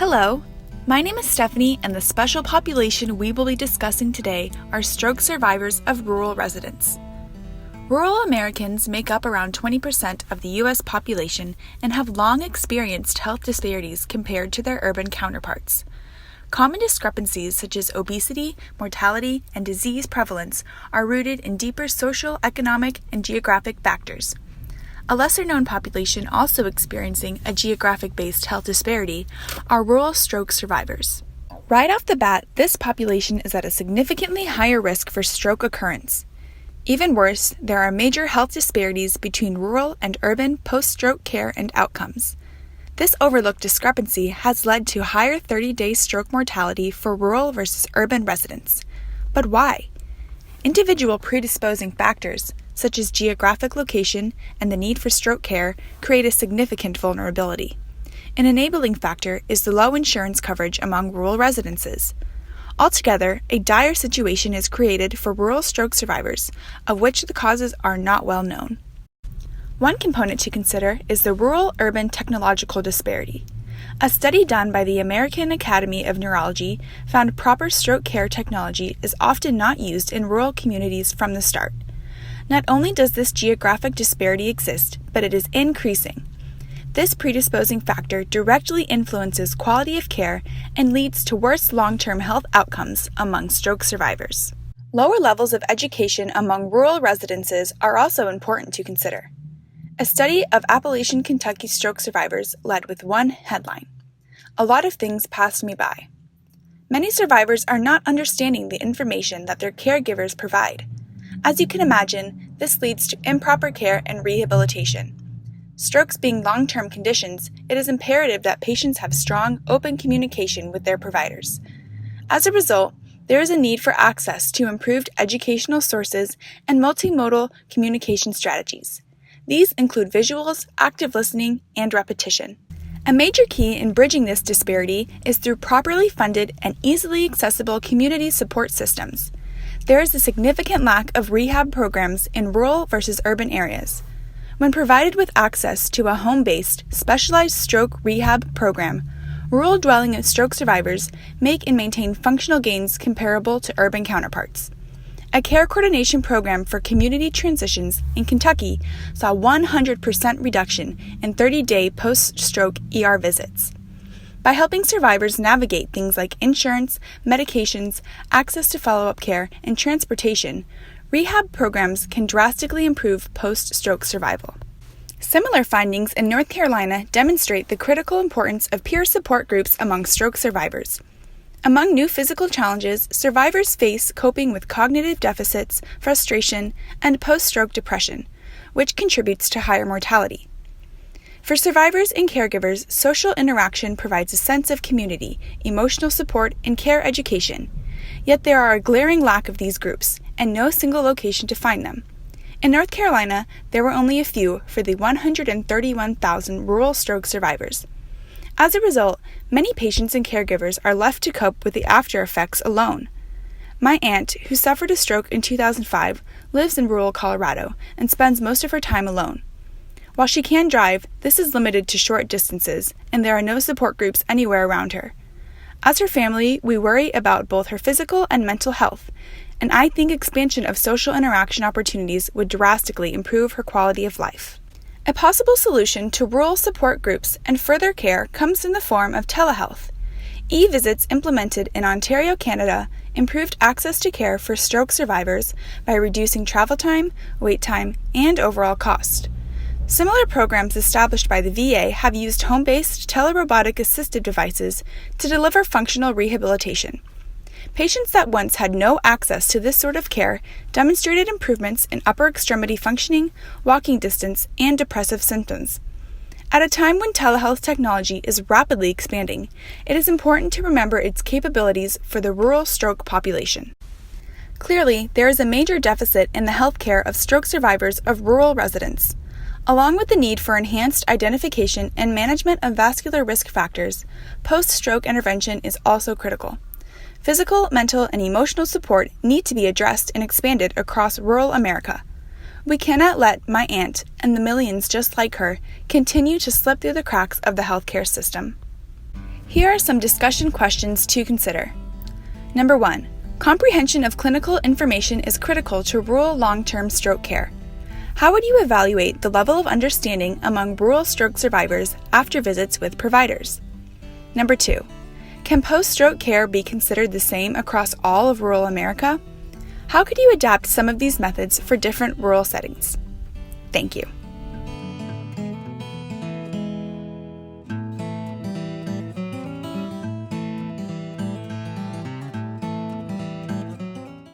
Hello, my name is Stephanie, and the special population we will be discussing today are stroke survivors of rural residents. Rural Americans make up around 20% of the U.S. population and have long experienced health disparities compared to their urban counterparts. Common discrepancies such as obesity, mortality, and disease prevalence are rooted in deeper social, economic, and geographic factors. A lesser-known population also experiencing a geographic-based health disparity are rural stroke survivors. Right off the bat, this population is at a significantly higher risk for stroke occurrence. Even worse, there are major health disparities between rural and urban post-stroke care and outcomes. This overlooked discrepancy has led to higher 30-day stroke mortality for rural versus urban residents. But why? Individual predisposing factors, such as geographic location and the need for stroke care, create a significant vulnerability. An enabling factor is the low insurance coverage among rural residences. Altogether, a dire situation is created for rural stroke survivors, of which the causes are not well known. One component to consider is the rural-urban technological disparity. A study done by the American Academy of Neurology found proper stroke care technology is often not used in rural communities from the start. Not only does this geographic disparity exist, but it is increasing. This predisposing factor directly influences quality of care and leads to worse long-term health outcomes among stroke survivors. Lower levels of education among rural residences are also important to consider. A study of Appalachian Kentucky stroke survivors led with one headline: "A lot of things passed me by." Many survivors are not understanding the information that their caregivers provide. As you can imagine, this leads to improper care and rehabilitation. Strokes being long-term conditions, it is imperative that patients have strong, open communication with their providers. As a result, there is a need for access to improved educational sources and multimodal communication strategies. These include visuals, active listening, and repetition. A major key in bridging this disparity is through properly funded and easily accessible community support systems. There is a significant lack of rehab programs in rural versus urban areas. When provided with access to a home-based, specialized stroke rehab program, rural dwelling stroke survivors make and maintain functional gains comparable to urban counterparts. A care coordination program for community transitions in Kentucky saw 100% reduction in 30-day post-stroke ER visits. By helping survivors navigate things like insurance, medications, access to follow-up care, and transportation, rehab programs can drastically improve post-stroke survival. Similar findings in North Carolina demonstrate the critical importance of peer support groups among stroke survivors. Among new physical challenges, survivors face coping with cognitive deficits, frustration, and post-stroke depression, which contributes to higher mortality. For survivors and caregivers, social interaction provides a sense of community, emotional support, and care education. Yet there are a glaring lack of these groups, and no single location to find them. In North Carolina, there were only a few for the 131,000 rural stroke survivors. As a result, many patients and caregivers are left to cope with the after effects alone. My aunt, who suffered a stroke in 2005, lives in rural Colorado and spends most of her time alone. While she can drive, this is limited to short distances, and there are no support groups anywhere around her. As her family, we worry about both her physical and mental health, and I think expansion of social interaction opportunities would drastically improve her quality of life. A possible solution to rural support groups and further care comes in the form of telehealth. E-visits implemented in Ontario, Canada, improved access to care for stroke survivors by reducing travel time, wait time, and overall cost. Similar programs established by the VA have used home-based telerobotic assistive devices to deliver functional rehabilitation. Patients that once had no access to this sort of care demonstrated improvements in upper extremity functioning, walking distance, and depressive symptoms. At a time when telehealth technology is rapidly expanding, it is important to remember its capabilities for the rural stroke population. Clearly, there is a major deficit in the health care of stroke survivors of rural residents. Along with the need for enhanced identification and management of vascular risk factors, post-stroke intervention is also critical. Physical, mental, and emotional support need to be addressed and expanded across rural America. We cannot let my aunt and the millions just like her continue to slip through the cracks of the healthcare system. Here are some discussion questions to consider. Number 1. Comprehension of clinical information is critical to rural long-term stroke care. How would you evaluate the level of understanding among rural stroke survivors after visits with providers? Number 2. Can post-stroke care be considered the same across all of rural America? How could you adapt some of these methods for different rural settings? Thank you.